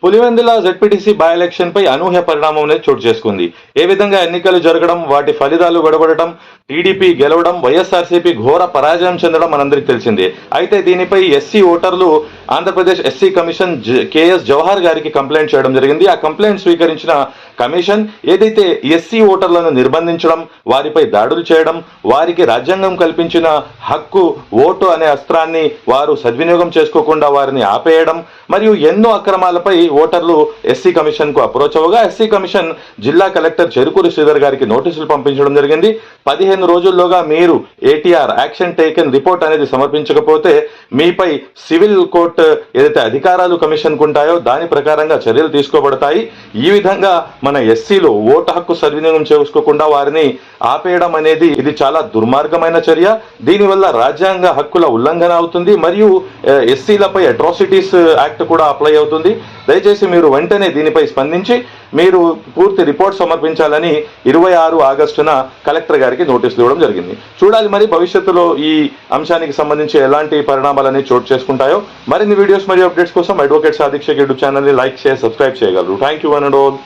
Pulivendula ZPTC by election పై అనూహ్య పరిణామం అనేది చోటు చేసుకుంది. ఏ విధంగా ఎన్నికలు జరగడం, వాటి ఫలితాలు గొడబడటం, టీడీపీ గెలవడం, వైఎస్ఆర్సీపీ ఘోర పరాజయం చెందడం మనందరికీ తెలిసిందే. అయితే దీనిపై ఎస్సీ ఓటర్లు Andhra Pradesh SC commission KS Jawahar గారికి కంప్లైంట్ చేయడం జరిగింది. ఆ కంప్లైంట్ స్వీకరించిన కమిషన్ ఏదైతే ఎస్సీ ఓటర్లను నిర్బంధించడం, వారిపై దాడులు చేయడం, వారికి రాజ్యాంగం కల్పించిన హక్కు ఓటు అనే అస్త్రాన్ని వారు సద్వినియోగం చేసుకోకుండా వారిని ఆపేయడం మరియు ఎన్నో అక్రమాలపై ఓటర్లు ఎస్సీ కమిషన్ కు అప్రోచ్ అవగా ఎస్సీ కమిషన్ జిల్లా కలెక్టర్ చెరుకూరి శ్రీధర్ గారికి నోటీసులు పంపించడం జరిగింది. 15 రోజుల్లోగా మీరు ఏటీఆర్ యాక్షన్ టేకెన్ రిపోర్ట్ అనేది సమర్పించకపోతే మీపై సివిల్ కోర్టు ఏదైతే అధికారాలు కమిషన్ కు ఉంటాయో దాని ప్రకారంగా చర్యలు తీసుకోబడతాయి. ఈ విధంగా మన ఎస్సీలో ఓటు హక్కు సద్వినియోగం చేసుకోకుండా వారిని ఆపేయడం అనేది ఇది చాలా దుర్మార్గమైన చర్య. దీనివల్ల రాజ్యాంగ హక్కుల ఉల్లంఘన అవుతుంది మరియు ఎస్సీలపై అట్రాసిటీస్ యాక్ట్ కూడా అప్లై అవుతుంది. దయచేసి మీరు వెంటనే దీనిపై స్పందించి మీరు పూర్తి రిపోర్ట్ సమర్పించాలని 26 ఆగస్టున కలెక్టర్ గారికి నోటీసులు ఇవ్వడం జరిగింది. చూడాలి మరి భవిష్యత్తులో ఈ అంశానికి సంబంధించి ఎలాంటి పరిణామాలని చోటు చేసుకుంటాయో. మరిన్ని వీడియోస్ మరియు అప్డేట్స్ కోసం advocate Sadiq Shaik YouTube channel ని లైక్ చేసి సబ్స్క్రైబ్ చేయగలరు. Thank you one and all.